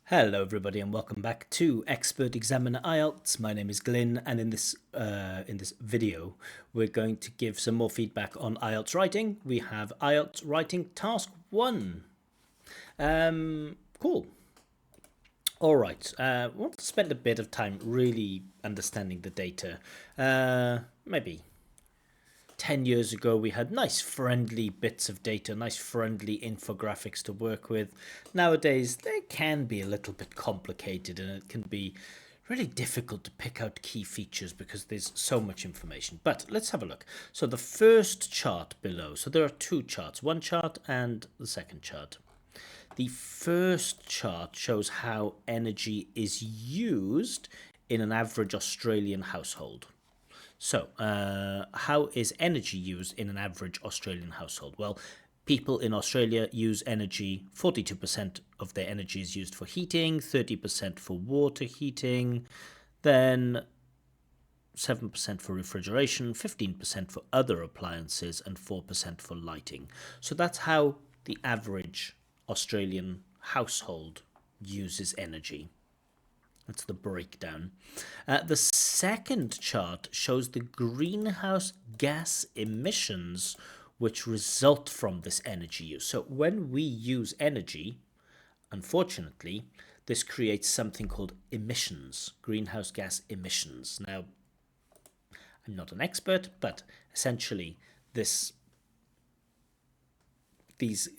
Hello everybody and welcome back to Expert Examiner IELTS. My name is Glyn, and in this video we're going to give some more feedback on IELTS writing. We have IELTS writing task 1. Cool. All right, I want to spend a bit of time really understanding the data. Maybe 10 years ago we had nice friendly bits of data, nice friendly infographics to work with. Nowadays they can be a little bit complicated and it can be really difficult to pick out key features because there's so much information. But let's have a look. So the first chart below, so there are two charts, one chart and the second chart. The first chart shows how energy is used in an average Australian household. So, how is energy used in an average Australian household? Well, people in Australia use energy, 42% of their energy is used for heating, 30% for water heating, then 7% for refrigeration, 15% for other appliances, and 4% for lighting. So that's how the average Australian household uses energy. That's the breakdown. The second chart shows the greenhouse gas emissions which result from this energy use. So when we use energy, unfortunately, this creates something called emissions, greenhouse gas emissions. Now, I'm not an expert, but essentially these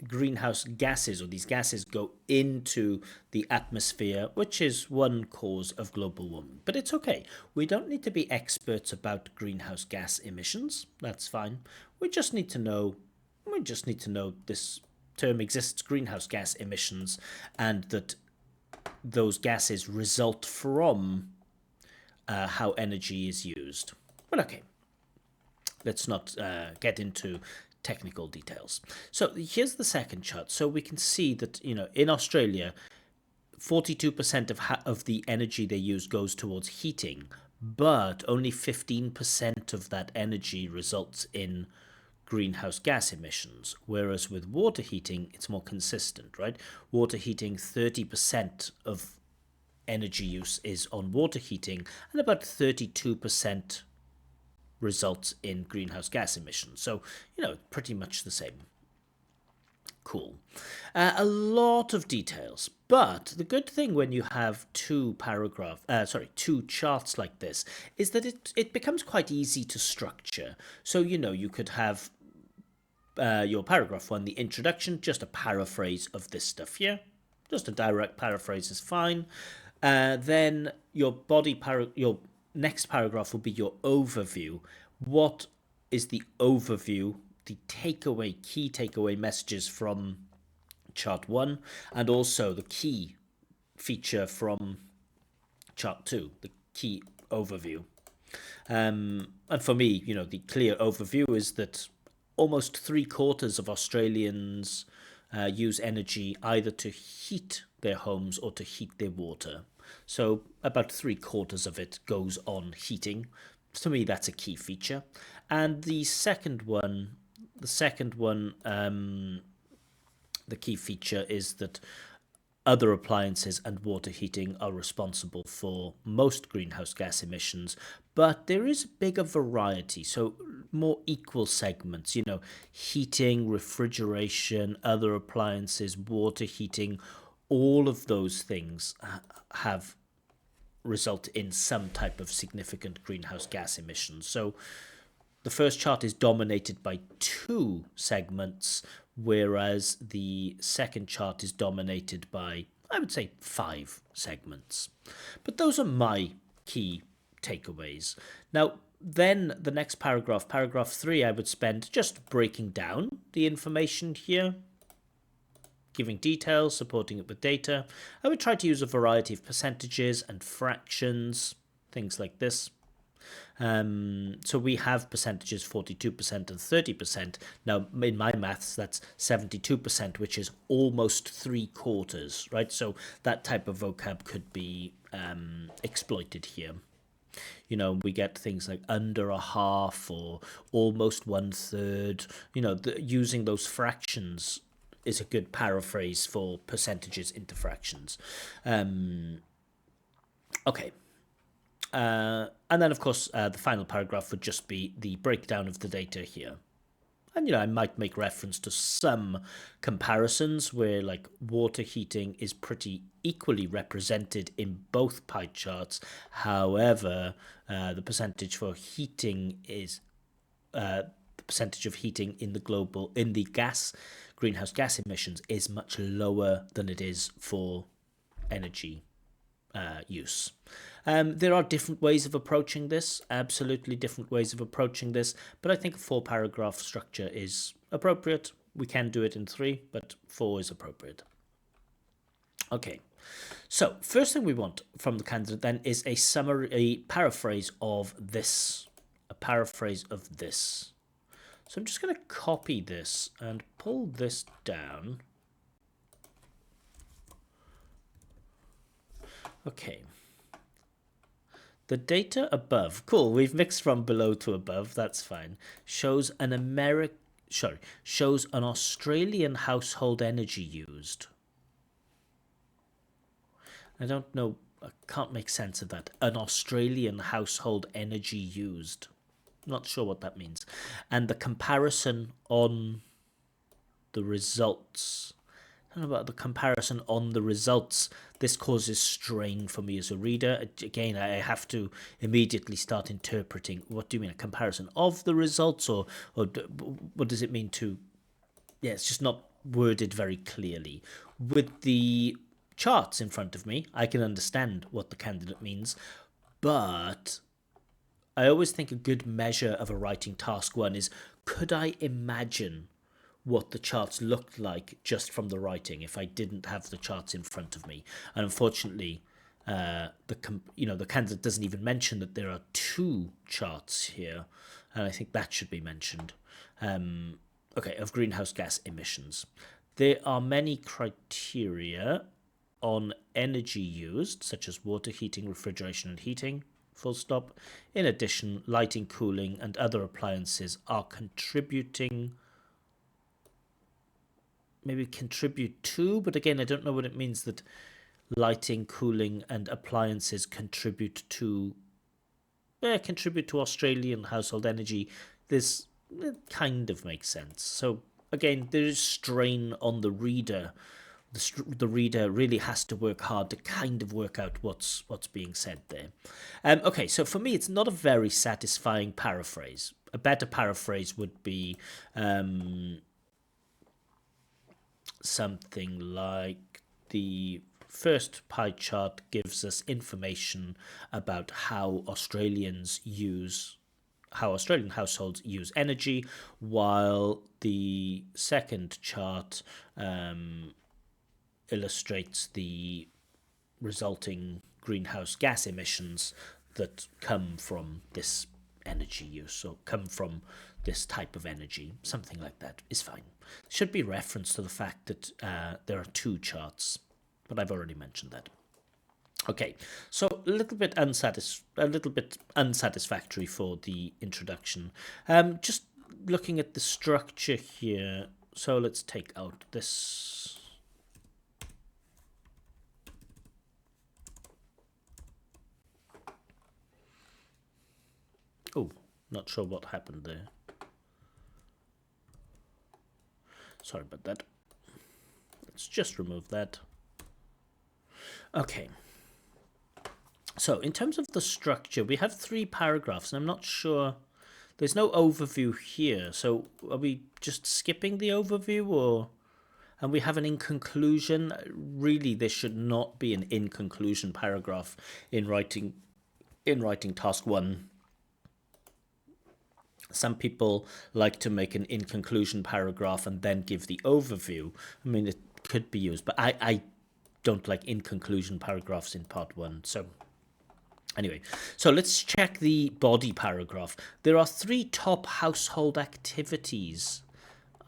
greenhouse gases, or these gases, go into the atmosphere, which is one cause of global warming. But it's okay. We don't need to be experts about greenhouse gas emissions. That's fine. We just need to know this term exists, greenhouse gas emissions, and that those gases result from how energy is used. But okay, let's not get into technical details. So here's the second chart. So we can see that, in Australia, 42% of the energy they use goes towards heating, but only 15% of that energy results in greenhouse gas emissions. Whereas with water heating, it's more consistent, right? Water heating, 30% of energy use is on water heating, and about 32% results in greenhouse gas emissions. So, pretty much the same. Cool. A lot of details, but the good thing when you have two charts like this is that it becomes quite easy to structure. So, you could have your paragraph 1, the introduction, just a paraphrase of this stuff here. Just a direct paraphrase is fine. Then your your next paragraph will be your overview. What is the overview, the key takeaway messages from chart 1, and also the key feature from chart 2, the key overview. And for me, the clear overview is that almost 3/4 of Australians use energy either to heat their homes or to heat their water. So about 3/4 of it goes on heating. To me, that's a key feature. And the second one, the key feature is that other appliances and water heating are responsible for most greenhouse gas emissions, but there is a bigger variety, so more equal segments, heating, refrigeration, other appliances, water heating, all of those things have result in some type of significant greenhouse gas emissions. So the first chart is dominated by 2 segments, whereas the second chart is dominated by, I would say, 5 segments. But those are my key takeaways. Now, then the next paragraph 3, I would spend just breaking down the information here, giving details, supporting it with data. I would try to use a variety of percentages and fractions, things like this. So we have percentages 42% and 30%. Now, in my maths, that's 72%, which is almost 3/4, right? So that type of vocab could be exploited here. We get things like under a half or almost 1/3. Using those fractions is a good paraphrase for percentages into fractions. Okay. And then, of course, the final paragraph would just be the breakdown of the data here. And, I might make reference to some comparisons where, like, water heating is pretty equally represented in both pie charts. However, the percentage for heating is the percentage of heating in the greenhouse gas emissions is much lower than it is for energy use. There are different ways of approaching this, absolutely different ways of approaching this, but I think a 4-paragraph structure is appropriate. We can do it in 3, but 4 is appropriate. Okay, so first thing we want from the candidate then is a summary, a paraphrase of this. So I'm just going to copy this and pull this down. Okay. The data above, cool, we've mixed from below to above, that's fine, shows an Australian household energy used. I don't know, I can't make sense of that. An Australian household energy used. Not sure what that means. And the comparison on the results. I don't know about the comparison on the results. This causes strain for me as a reader. Again, I have to immediately start interpreting. What do you mean, a comparison of the results, or what does it mean to? Yeah, it's just not worded very clearly. With the charts in front of me, I can understand what the candidate means, but I always think a good measure of a writing task 1 is, could I imagine what the charts looked like just from the writing if I didn't have the charts in front of me? And unfortunately, the candidate doesn't even mention that there are 2 charts here, and I think that should be mentioned. Okay, of greenhouse gas emissions. There are many criteria on energy used, such as water heating, refrigeration, and heating. Full stop. In addition, lighting, cooling, and other appliances are contributing. Maybe contribute to, but again, I don't know what it means that lighting, cooling, and appliances contribute to Australian household energy. This kind of makes sense. So again, there is strain on the reader. The reader really has to work hard to kind of work out what's being said there. Okay, so for me, it's not a very satisfying paraphrase. A better paraphrase would be something like, the first pie chart gives us information about how Australian households use energy, while the second chart illustrates the resulting greenhouse gas emissions that come from this energy use, or come from this type of energy. Something like that is fine. Should be reference to the fact that there are 2 charts, but I've already mentioned that. Okay, so a little bit unsatisfactory for the introduction. Just looking at the structure here. So let's take out this. Oh, not sure what happened there. Sorry about that. Let's just remove that. Okay. So in terms of the structure, we have 3 paragraphs, and I'm not sure. There's no overview here. So are we just skipping the overview, or? And we have an in conclusion. Really, there should not be an in conclusion paragraph in writing task 1. Some people like to make an in conclusion paragraph and then give the overview. I mean, it could be used, but I don't like in conclusion paragraphs in part 1. So anyway, so let's check the body paragraph. There are 3 top household activities.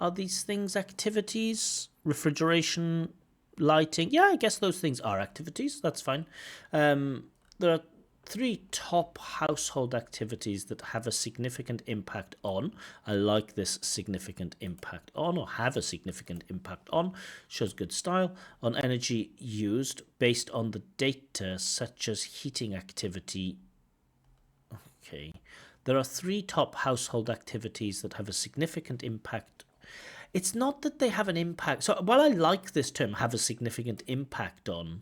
Are these things activities? Refrigeration, lighting? Yeah, I guess those things are activities. That's fine. There are three top household activities that have a significant impact on. I like this significant impact on, or have a significant impact on, shows good style, on energy used based on the data, such as heating activity. Okay. There are three top household activities that have a significant impact. It's not that they have an impact. So while I like this term, have a significant impact on,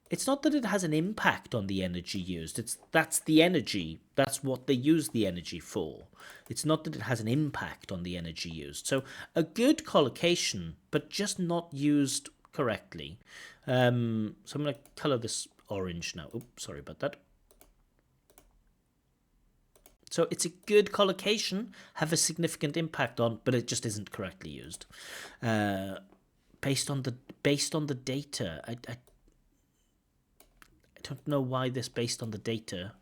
it's not that it has an impact on the energy used. That's the energy. That's what they use the energy for. It's not that it has an impact on the energy used. So a good collocation, but just not used correctly. So I'm going to color this orange now. Oops, sorry about that. So it's a good collocation, have a significant impact on, but it just isn't correctly used. Based on the data, I don't know why this based on the data.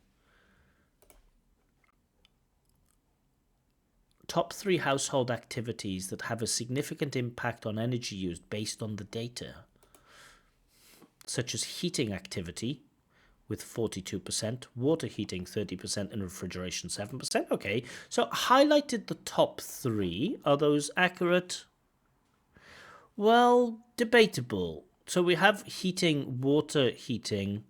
Top three household activities that have a significant impact on energy used based on the data, such as heating activity with 42%, water heating 30%, and refrigeration 7%. Okay, so highlighted the top three. Are those accurate? Well, debatable. So we have heating, water heating,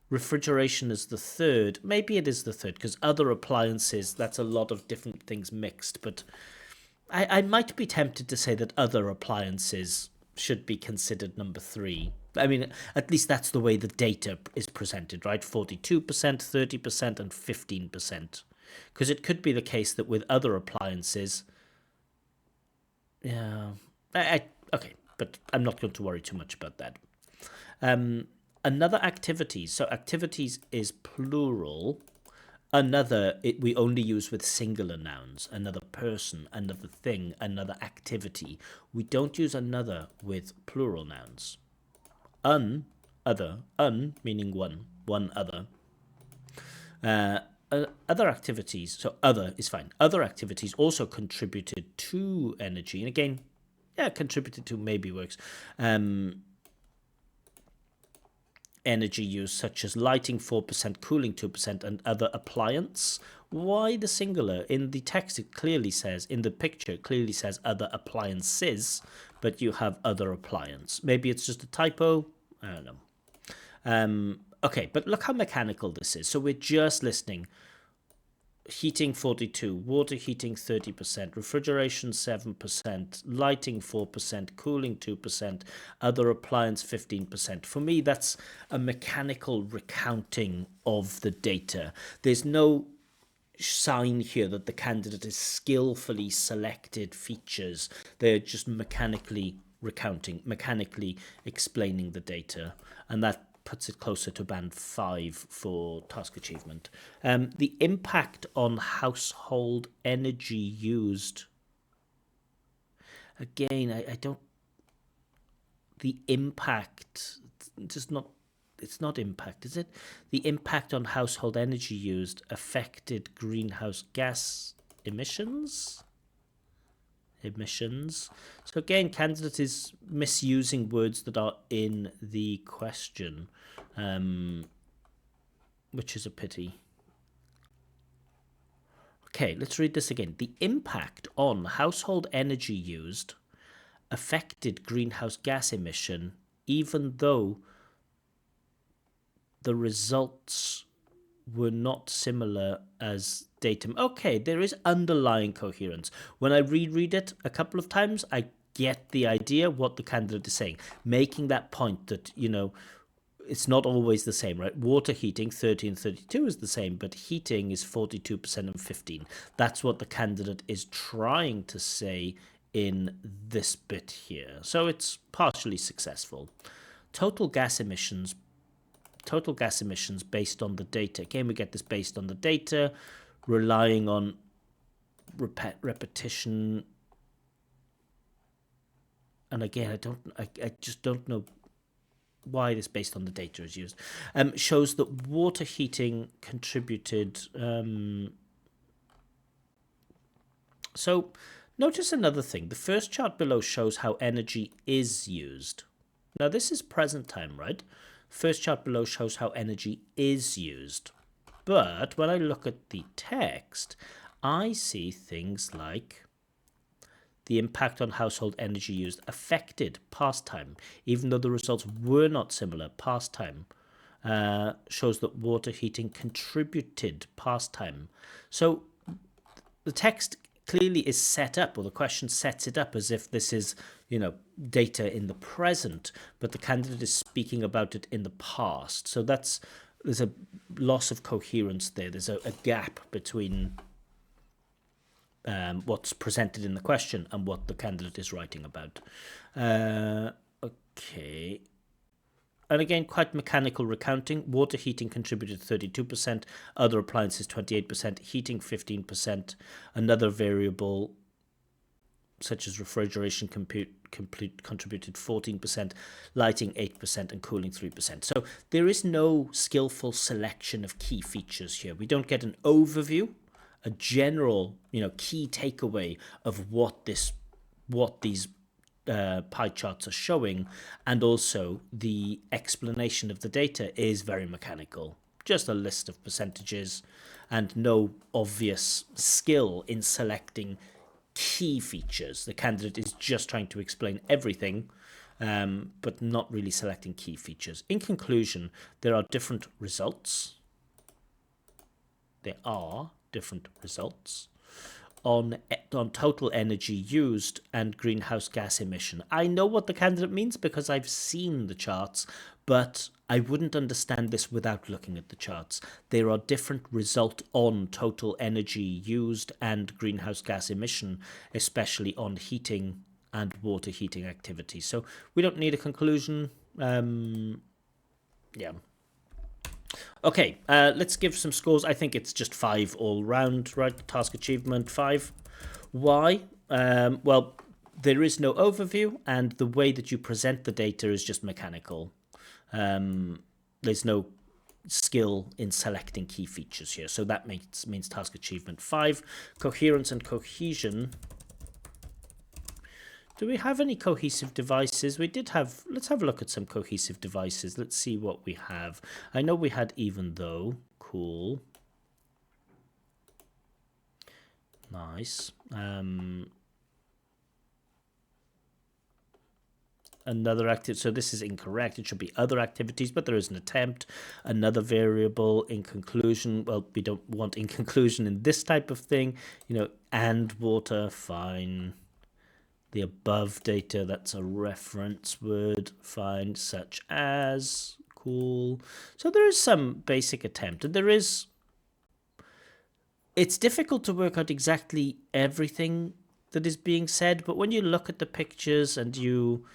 refrigeration is the third. Maybe it is the third because other appliances, that's a lot of different things mixed. But I might be tempted to say that other appliances should be considered number three. I mean, at least that's the way the data is presented, right? 42%, 30%, and 15%. Because it could be the case that with other appliances, yeah, okay, but I'm not going to worry too much about that. Another activities. So activities is plural. Another, we only use with singular nouns. Another person, another thing, another activity. We don't use another with plural nouns. Other, meaning one other. Other activities, so other is fine. Other activities also contributed to energy. And again, yeah, contributed to maybe works. Energy use such as lighting 4%, cooling 2%, and other appliance. Why the singular? In the text it clearly says, in the picture it clearly says other appliances, but you have other appliance. Maybe it's just a typo, I don't know. Okay, but look how mechanical this is. So we're just listening. Heating 42, water heating 30%, refrigeration 7%, lighting 4%, cooling 2%, other appliance 15%. For me, that's a mechanical recounting of the data. There's no sign here that the candidate has skillfully selected features. They're just mechanically recounting, mechanically explaining the data, and that puts it closer to band 5 for task achievement. The impact on household energy used. Again, I don't. The impact, just not. It's not impact, is it? The impact on household energy used affected greenhouse gas emissions. So again, candidate is misusing words that are in the question, which is a pity. Okay, let's read this again. The impact on household energy used affected greenhouse gas emission, even though the results were not similar as datum. Okay, there is underlying coherence. When I reread it a couple of times, I get the idea what the candidate is saying, making that point that, it's not always the same, right? Water heating, 30 and 32 is the same, but heating is 42% and 15. That's what the candidate is trying to say in this bit here. So it's partially successful. Total gas emissions based on the data. Again, we get this based on the data, relying on repetition. And again, I just don't know why this based on the data is used. Shows that water heating contributed. So notice another thing. The first chart below shows how energy is used. Now this is present time, right? First chart below shows how energy is used. But when I look at the text, I see things like the impact on household energy used affected past time, even though the results were not similar. Past time shows that water heating contributed past time. So the text clearly is set up, or the question sets it up as if this is, data in the present, but the candidate is speaking about it in the past. So there's a loss of coherence there. There's a gap between what's presented in the question and what the candidate is writing about. Okay. And again, quite mechanical recounting. Water heating contributed 32%, other appliances 28%, heating 15%, another variable such as refrigeration contributed 14%, lighting 8%, and cooling 3%. So there is no skillful selection of key features here. We don't get an overview, a general, key takeaway of what these pie charts are showing, and also the explanation of the data is very mechanical. Just a list of percentages and no obvious skill in selecting key features. The candidate is just trying to explain everything, but not really selecting key features. In conclusion, there are different results. There are different results on total energy used and greenhouse gas emission. I know what the candidate means because I've seen the charts, but I wouldn't understand this without looking at the charts. There are different results on total energy used and greenhouse gas emission, especially on heating and water heating activities. So we don't need a conclusion. Yeah. Okay, let's give some scores. I think it's just 5 all round, right? Task achievement 5. Why? Well, there is no overview, and the way that you present the data is just mechanical. There's no skill in selecting key features here, so that means task achievement 5. Coherence and cohesion. Do we have any cohesive devices? We did have, let's have a look at some cohesive devices. Let's see what we have. I know we had even though. Cool. Nice. Another activity, so this is incorrect. It should be other activities, but there is an attempt. Another variable in conclusion. Well, we don't want in conclusion in this type of thing. And water, fine. The above data, that's a reference word, fine, such as, cool. So there is some basic attempt, and it's difficult to work out exactly everything that is being said, but when you look at the pictures and you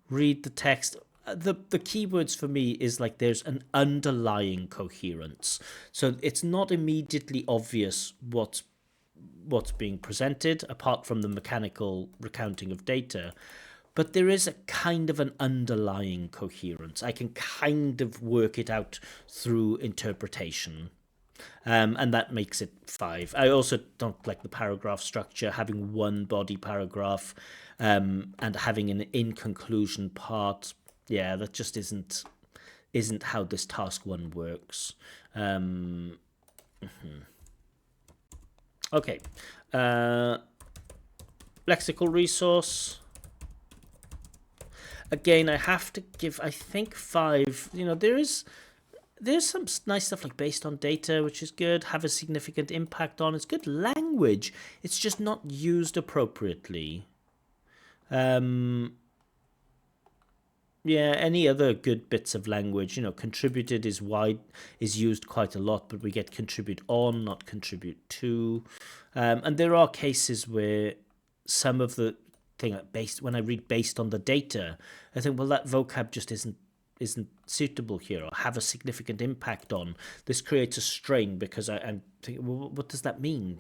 read the text, the keywords for me is like there's an underlying coherence. So it's not immediately obvious what's being presented apart from the mechanical recounting of data, but there is a kind of an underlying coherence. I can kind of work it out through interpretation, and that makes it 5. I also don't like the paragraph structure, having one body paragraph and having an in conclusion part. Yeah, that just isn't how this task 1 works. Okay, lexical resource. Again, I have to give, I think 5. There's some nice stuff like based on data, which is good. Have a significant impact on. It's good language. It's just not used appropriately. Yeah, any other good bits of language, contributed is used quite a lot, but we get contribute on, not contribute to. And there are cases where some of the thing like when I read based on the data, I think, well, that vocab just isn't suitable here, or have a significant impact on. This creates a strain because I'm thinking, well, what does that mean?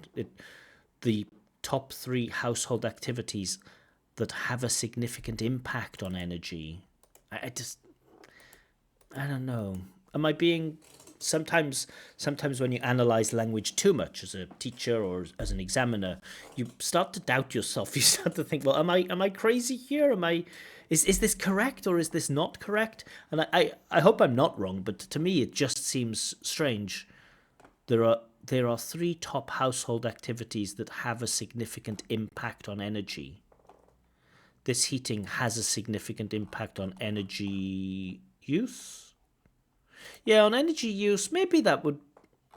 The top 3 household activities that have a significant impact on energy. I don't know. Am I being sometimes when you analyze language too much as a teacher or as an examiner, you start to doubt yourself. You start to think, well, am I crazy here? Is this correct or is this not correct? And I hope I'm not wrong, but to me it just seems strange. There are three top household activities that have a significant impact on energy. This heating has a significant impact on energy use. Yeah, on energy use, maybe that would,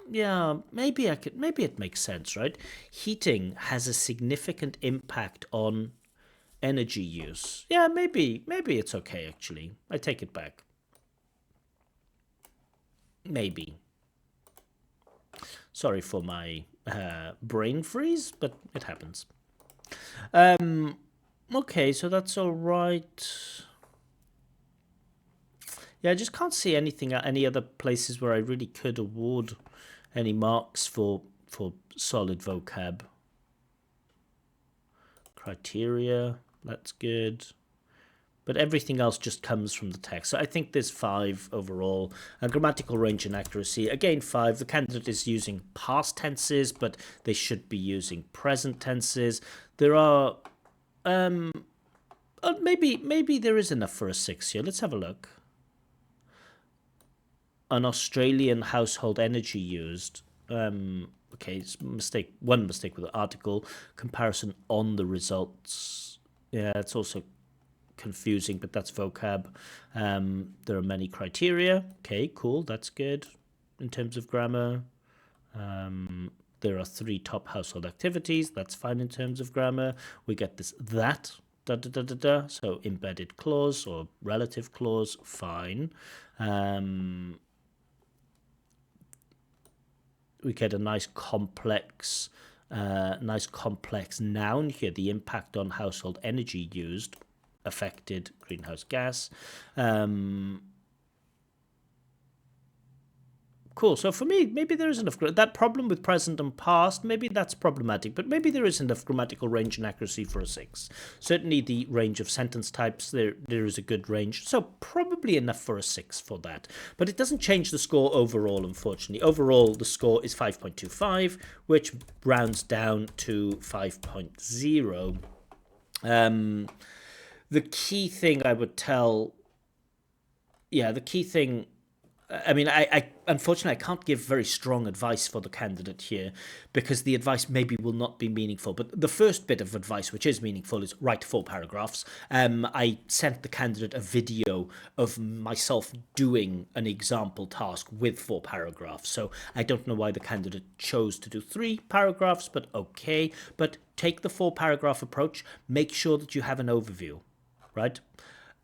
yeah, maybe it makes sense, right? Heating has a significant impact on energy use. Yeah, maybe it's okay actually. I take it back. Maybe. Sorry for my brain freeze, but it happens. Okay, so that's all right. Yeah, I just can't see anything at any other places where I really could award any marks for solid vocab. Criteria, that's good. But everything else just comes from the text. So I think there's 5 overall. And grammatical range and accuracy, again 5. The candidate is using past tenses, but they should be using present tenses. There are maybe there is enough for a 6 here. Let's have a look. An Australian household energy used. Okay, it's one mistake with the article. Comparison on the results. Yeah, it's also confusing, but that's vocab. There are many criteria. Okay, cool, that's good in terms of grammar. There are 3 top household activities. That's fine in terms of grammar. We get this that da da da da da. So embedded clause or relative clause, fine. We get a nice complex noun here. The impact on household energy used affected greenhouse gas. Cool. So for me, maybe there is enough. That problem with present and past, maybe that's problematic, but maybe there is enough grammatical range and accuracy for a 6. Certainly the range of sentence types, there is a good range. So probably enough for a 6 for that. But it doesn't change the score overall, unfortunately. Overall, the score is 5.25, which rounds down to 5.0. The key thing I would tell, the key thing, I mean, I unfortunately I can't give very strong advice for the candidate here because the advice maybe will not be meaningful. But the first bit of advice, which is meaningful, is write 4 paragraphs. I sent the candidate a video of myself doing an example task with 4 paragraphs. So I don't know why the candidate chose to do 3 paragraphs, but okay. But take the 4 paragraph approach. Make sure that you have an overview, right?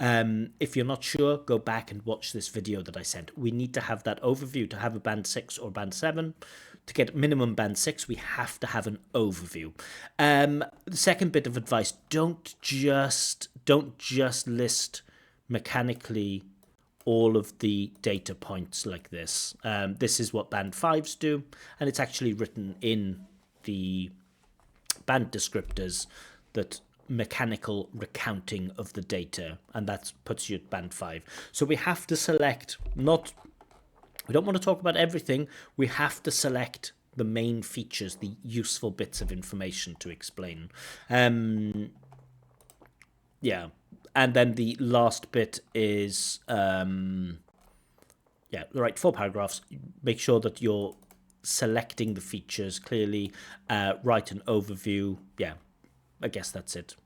If you're not sure, go back and watch this video that I sent. We need to have that overview to have a band 6 or band 7. To get minimum band 6, we have to have an overview. The second bit of advice, don't just list mechanically all of the data points like this. This is what band 5s do, and it's actually written in the band descriptors that mechanical recounting of the data, and that puts you at band 5. So we have to select, we don't want to talk about everything, we have to select the main features, the useful bits of information to explain. And then the last bit is write 4 paragraphs, make sure that you're selecting the features clearly, write an overview. I guess that's it.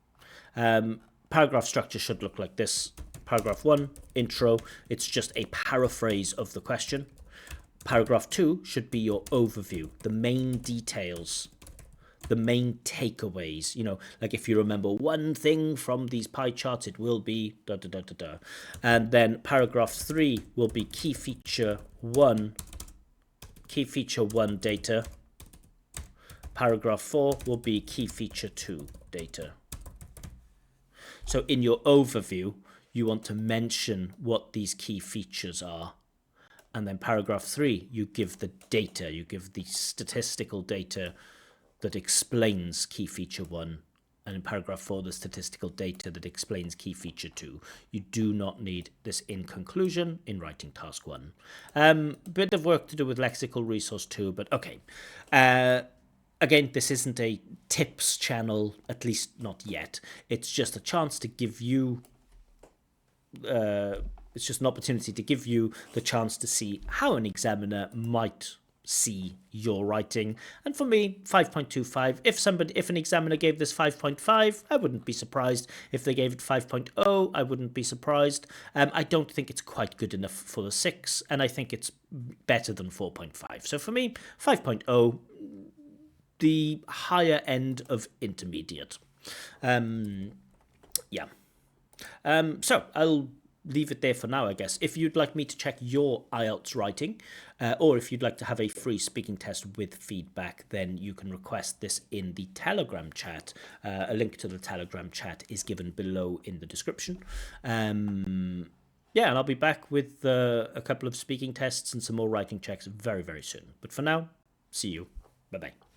Paragraph structure should look like this. Paragraph 1, intro. It's just a paraphrase of the question. Paragraph 2 should be your overview, the main details, the main takeaways. Like if you remember one thing from these pie charts, it will be da da da da da. And then paragraph 3 will be key feature 1 data. Paragraph 4 will be key feature 2 data. So in your overview, you want to mention what these key features are. And then paragraph 3, you give the data, you give the statistical data that explains key feature 1. And in paragraph 4, the statistical data that explains key feature 2. You do not need this in conclusion in writing task 1. Bit of work to do with lexical resource 2, but okay. Again, this isn't a tips channel, at least not yet. It's just a chance to give you it's just an opportunity to give you the chance to see how an examiner might see your writing. And for me, 5.25. If an examiner gave this 5.5, I wouldn't be surprised. If they gave it 5.0, I wouldn't be surprised. I don't think it's quite good enough for the 6, and I think it's better than 4.5. So for me, 5.0, the higher end of intermediate. Yeah. So I'll leave it there for now, I guess. If you'd like me to check your IELTS writing, or if you'd like to have a free speaking test with feedback, then you can request this in the Telegram chat. A link to the Telegram chat is given below in the description. Yeah, and I'll be back with a couple of speaking tests and some more writing checks very, very soon. But for now, see you. Bye-bye.